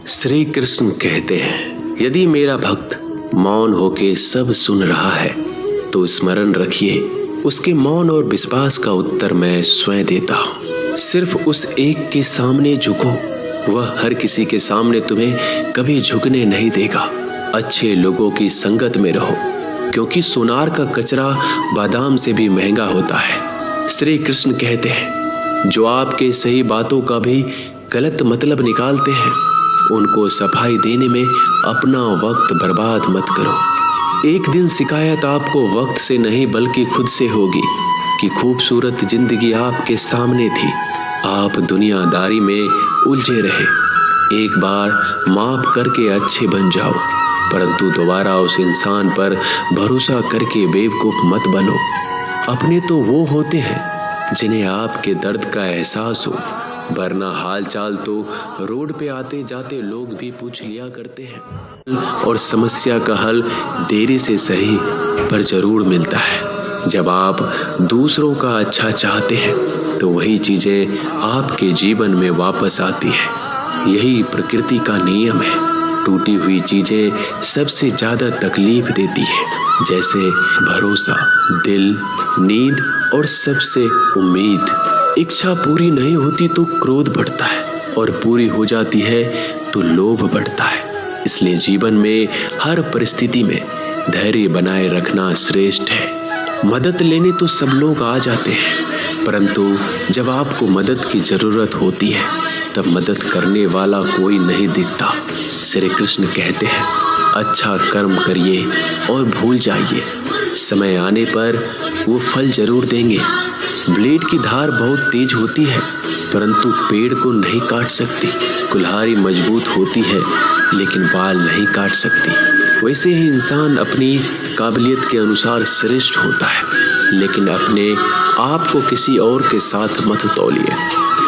श्री कृष्ण कहते हैं, यदि मेरा भक्त मौन होके सब सुन रहा है तो स्मरण रखिए, उसके मौन और विश्वास का उत्तर मैं स्वयं देता हूँ। सिर्फ उस एक के सामने झुको, वह हर किसी के सामने तुम्हें कभी झुकने नहीं देगा। अच्छे लोगों की संगत में रहो, क्योंकि सोनार का कचरा बादाम से भी महंगा होता है। श्री कृष्ण कहते हैं, जो आपके सही बातों का भी गलत मतलब निकालते हैं, उनको सफाई देने में अपना वक्त बर्बाद मत करो। एक दिन शिकायत आपको वक्त से नहीं बल्कि खुद से होगी कि खूबसूरत जिंदगी आपके सामने थी, आप दुनियादारी में उलझे रहे। एक बार माफ करके अच्छे बन जाओ, परंतु दोबारा उस इंसान पर भरोसा करके बेवकूफ मत बनो। अपने तो वो होते हैं जिन्हें आपके दर्द का एहसास हो, वरना हाल चाल तो रोड पे आते जाते लोग भी पूछ लिया करते हैं। और समस्या का हल देरी से सही पर जरूर मिलता है। जब आप दूसरों का अच्छा चाहते हैं तो वही चीजें आपके जीवन में वापस आती है। यही प्रकृति का नियम है। टूटी हुई चीजें सबसे ज्यादा तकलीफ देती है, जैसे भरोसा, दिल, नींद और सबसे उम्मीद। इच्छा पूरी नहीं होती तो क्रोध बढ़ता है, और पूरी हो जाती है तो लोभ बढ़ता है। इसलिए जीवन में हर परिस्थिति में धैर्य बनाए रखना श्रेष्ठ है। मदद लेने तो सब लोग आ जाते हैं, परंतु जब आपको मदद की जरूरत होती है तब मदद करने वाला कोई नहीं दिखता। श्री कृष्ण कहते हैं, अच्छा कर्म करिए और भूल जाइए, समय आने पर वो फल जरूर देंगे। ब्लेड की धार बहुत तेज होती है, परंतु पेड़ को नहीं काट सकती। कुल्हाड़ी मजबूत होती है, लेकिन बाल नहीं काट सकती। वैसे ही इंसान अपनी काबिलियत के अनुसार श्रेष्ठ होता है, लेकिन अपने आप को किसी और के साथ मत तौलिए।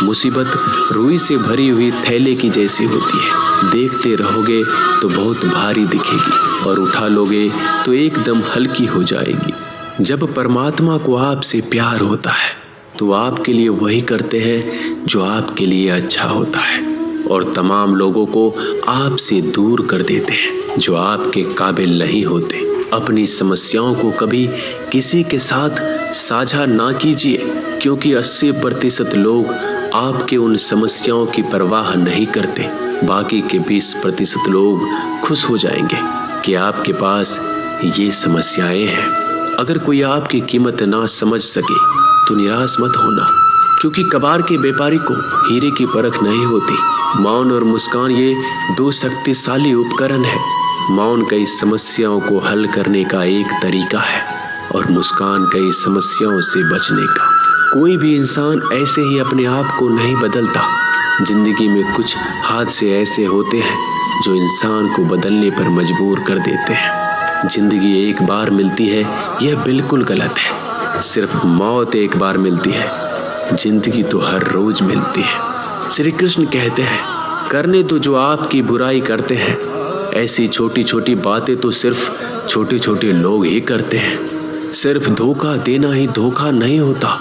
मुसीबत रुई से भरी हुई थैले की जैसी होती है, देखते रहोगे तो बहुत भारी दिखेगी और उठा लोगे तो एकदम हल्की हो जाएगी। जब परमात्मा को आपसे प्यार होता है तो आपके लिए वही करते हैं जो आपके लिए अच्छा होता है, और तमाम लोगों को आपसे दूर कर देते हैं जो आपके काबिल नहीं होते। अपनी समस्याओं को कभी किसी के साथ साझा ना कीजिए, क्योंकि 80% लोग आपके उन समस्याओं की परवाह नहीं करते। बाकी के 20% लोग खुश हो जाएंगे कि आपके पास ये समस्याएं हैं। अगर कोई आपकी कीमत ना समझ सके तो निराश मत होना, क्योंकि कबाड़ के व्यापारी को हीरे की परख नहीं होती। मौन और मुस्कान ये दो शक्तिशाली उपकरण है। मौन कई समस्याओं को हल करने का एक तरीका है, और मुस्कान कई समस्याओं से बचने का। कोई भी इंसान ऐसे ही अपने आप को नहीं बदलता। जिंदगी में कुछ हादसे ऐसे होते हैं जो इंसान को बदलने पर मजबूर कर देते हैं। जिंदगी एक बार मिलती है, यह बिल्कुल गलत है। सिर्फ मौत एक बार मिलती है, जिंदगी तो हर रोज मिलती है। श्री कृष्ण कहते हैं, करने तो जो आपकी बुराई करते हैं, ऐसी छोटी छोटी बातें तो सिर्फ छोटे छोटे लोग ही करते हैं। सिर्फ धोखा देना ही धोखा नहीं होता,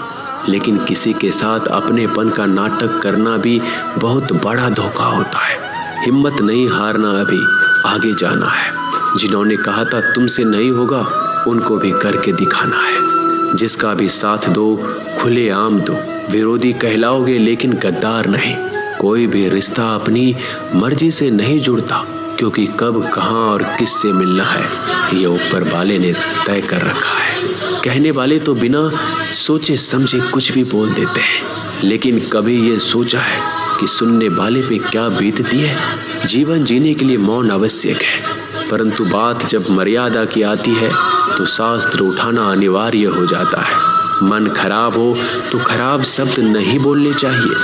लेकिन किसी के साथ अपनेपन का नाटक करना भी बहुत बड़ा धोखा होता है। हिम्मत नहीं हारना, अभी आगे जाना है। जिन्होंने कहा था तुमसे नहीं होगा, उनको भी करके दिखाना है। जिसका भी साथ दो, खुले आम दो। विरोधी कहलाओगे लेकिन गद्दार नहीं। कोई भी रिश्ता अपनी मर्जी से नहीं जुड़ता, क्योंकि कब, कहाँ और किससे मिलना है यह ऊपर वाले ने तय कर रखा है। कहने वाले तो बिना सोचे समझे कुछ भी बोल देते हैं, लेकिन कभी ये सोचा है कि सुनने वाले पे क्या बीतती है? जीवन जीने के लिए मौन आवश्यक है, परंतु बात जब मर्यादा की आती है तो शास्त्र उठाना अनिवार्य हो जाता है। मन खराब हो तो खराब शब्द नहीं बोलने चाहिए,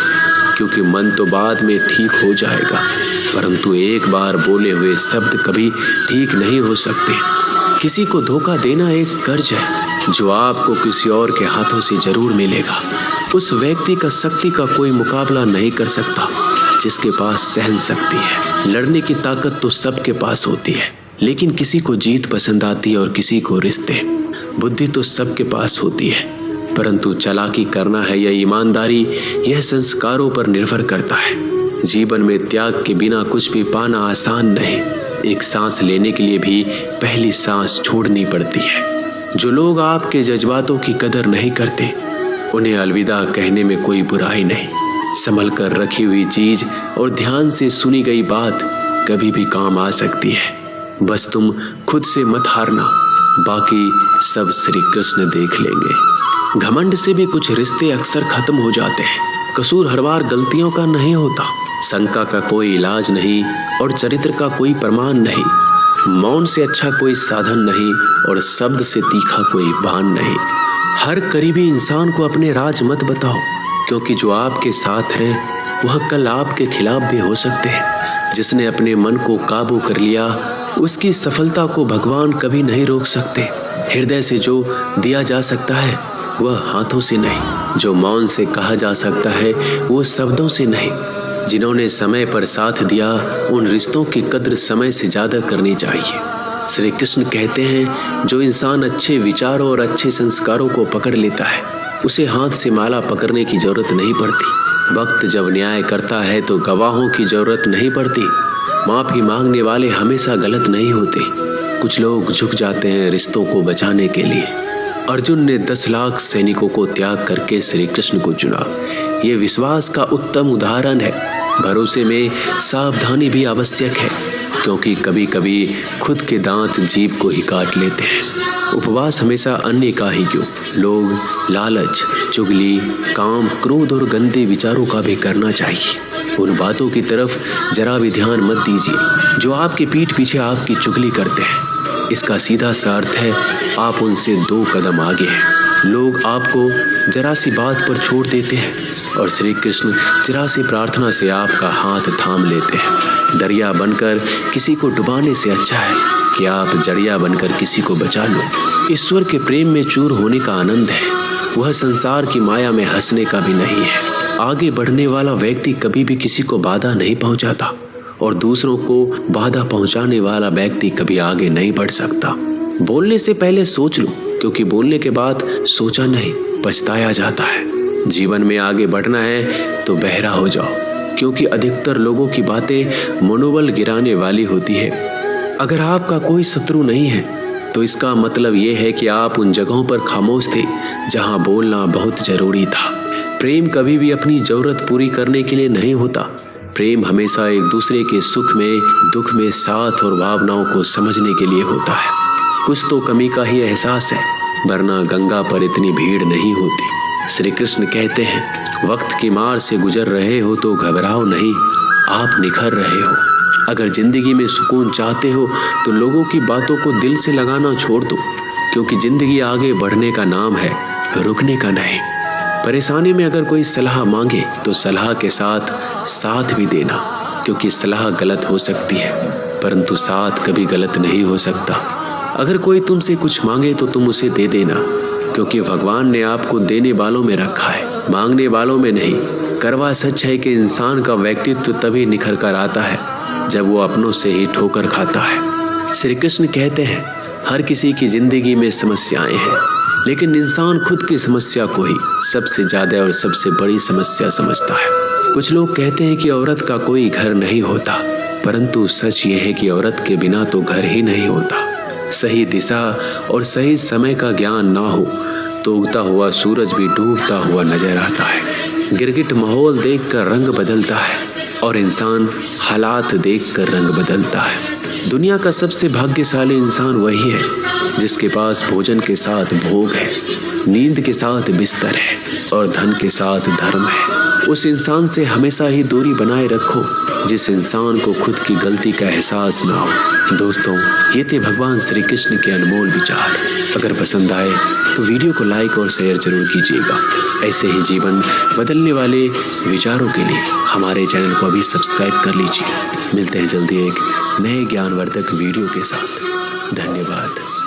क्योंकि मन तो बाद में ठीक हो जाएगा, परंतु एक बार बोले हुए शब्द कभी ठीक नहीं हो सकते। किसी को धोखा देना एक कर्ज है जो आपको किसी और के हाथों से जरूर मिलेगा। उस व्यक्ति का शक्ति का कोई मुकाबला नहीं कर सकता जिसके पास सहन शक्ति है। लड़ने की ताकत तो सबके पास होती है, लेकिन किसी को जीत पसंद आती है और किसी को रिश्ते। बुद्धि तो सबके पास होती है, परंतु चालाकी करना है या ईमानदारी, यह संस्कारों पर निर्भर करता है। जीवन में त्याग के बिना कुछ भी पाना आसान नहीं। एक सांस लेने के लिए भी पहली सांस छोड़नी पड़ती है। जो लोग आपके जज्बातों की कदर नहीं करते, उन्हें अलविदा कहने में कोई बुराई नहीं। संभल कर रखी हुई चीज और ध्यान से सुनी गई बात कभी भी काम आ सकती है। बस तुम खुद से मत हारना, बाकी सब श्री कृष्ण देख लेंगे। घमंड से भी कुछ रिश्ते अक्सर खत्म हो जाते हैं। कसूर हर बार गलतियों का नहीं होता। शंका का कोई इलाज नहीं और चरित्र का कोई प्रमाण नहीं। मौन से अच्छा कोई साधन नहीं और शब्द से तीखा कोई बाण नहीं। हर करीबी इंसान को अपने राज मत बताओ, क्योंकि जो आपके साथ हैं वह कल आपके खिलाफ भी हो सकते हैं। जिसने अपने मन को काबू कर लिया, उसकी सफलता को भगवान कभी नहीं रोक सकते। हृदय से जो दिया जा सकता है वह हाथों से नहीं। जो मौन से कहा जा सकता है वो शब्दों से नहीं। जिन्होंने समय पर साथ दिया, उन रिश्तों की कद्र समय से ज्यादा करनी चाहिए। श्री कृष्ण कहते हैं, जो इंसान अच्छे विचारों और अच्छे संस्कारों को पकड़ लेता है, उसे हाथ से माला पकड़ने की जरूरत नहीं पड़ती। वक्त जब न्याय करता है तो गवाहों की जरूरत नहीं पड़ती। माफी मांगने वाले हमेशा गलत नहीं होते। कुछ लोग झुक जाते हैं रिश्तों को बचाने के लिए। अर्जुन ने 10 लाख सैनिकों को त्याग करके श्री कृष्ण को चुना। ये विश्वास का उत्तम उदाहरण है। भरोसे में सावधानी भी आवश्यक है, क्योंकि कभी कभी खुद के दांत जीभ को ही काट लेते हैं। उपवास हमेशा अन्य का ही क्यों, लोग लालच, चुगली, काम, क्रोध और गंदे विचारों का भी करना चाहिए। उन बातों की तरफ जरा भी ध्यान मत दीजिए जो आपकी पीठ पीछे आपकी चुगली करते हैं। इसका सीधा सा अर्थ है आप उनसे 2 कदम आगे हैं। लोग आपको जरा सी बात पर छोड़ देते हैं और श्री कृष्ण जरा सी प्रार्थना से आपका हाथ थाम लेते हैं। दरिया बनकर किसी को डुबाने से अच्छा है कि आप जड़िया बनकर किसी को बचा लो। ईश्वर के प्रेम में चूर होने का आनंद है, वह संसार की माया में हंसने का भी नहीं है। आगे बढ़ने वाला व्यक्ति कभी भी किसी को बाधा नहीं पहुंचाता और दूसरों को बाधा पहुंचाने वाला व्यक्ति कभी आगे नहीं बढ़ सकता। बोलने से पहले सोच लो, क्योंकि बोलने के बाद सोचा नहीं पछताया जाता है। जीवन में आगे बढ़ना है तो बहरा हो जाओ, क्योंकि अधिकतर लोगों की बातें मनोबल गिराने वाली होती है। अगर आपका कोई शत्रु नहीं है तो इसका मतलब ये है कि आप उन जगहों पर खामोश थे जहां बोलना बहुत जरूरी था। प्रेम कभी भी अपनी जरूरत पूरी करने के लिए नहीं होता। प्रेम हमेशा एक दूसरे के सुख में दुख में साथ और भावनाओं को समझने के लिए होता है। कुछ तो कमी का ही एहसास है, वरना गंगा पर इतनी भीड़ नहीं होती। श्री कृष्ण कहते हैं, वक्त की मार से गुजर रहे हो तो घबराओ नहीं, आप निखर रहे हो। अगर जिंदगी में सुकून चाहते हो तो लोगों की बातों को दिल से लगाना छोड़ दो, क्योंकि जिंदगी आगे बढ़ने का नाम है, रुकने का नहीं। परेशानी में अगर कोई सलाह मांगे तो सलाह के साथ साथ भी देना, क्योंकि सलाह गलत हो सकती है परंतु साथ कभी गलत नहीं हो सकता। अगर कोई तुमसे कुछ मांगे तो तुम उसे दे देना, क्योंकि भगवान ने आपको देने वालों में रखा है, मांगने वालों में नहीं। करवा सच है कि इंसान का व्यक्तित्व तभी निखर कर आता है जब वो अपनों से ही ठोकर खाता है। श्री कृष्ण कहते हैं, हर किसी की जिंदगी में समस्याएं हैं, लेकिन इंसान खुद की समस्या को ही सबसे ज्यादा और सबसे बड़ी समस्या समझता है। कुछ लोग कहते हैं कि औरत का कोई घर नहीं होता, परंतु सच ये है कि औरत के बिना तो घर ही नहीं होता। सही दिशा और सही समय का ज्ञान ना हो तो उगता हुआ सूरज भी डूबता हुआ नजर आता है। गिरगिट माहौल देखकर रंग बदलता है और इंसान हालात देखकर रंग बदलता है। दुनिया का सबसे भाग्यशाली इंसान वही है जिसके पास भोजन के साथ भोग है, नींद के साथ बिस्तर है और धन के साथ धर्म है। उस इंसान से हमेशा ही दूरी बनाए रखो जिस इंसान को खुद की गलती का एहसास ना हो। दोस्तों, ये थे भगवान श्री कृष्ण के अनमोल विचार। अगर पसंद आए तो वीडियो को लाइक और शेयर जरूर कीजिएगा। ऐसे ही जीवन बदलने वाले विचारों के लिए हमारे चैनल को अभी सब्सक्राइब कर लीजिए। मिलते हैं जल्दी एक नए ज्ञानवर्धक वीडियो के साथ। धन्यवाद।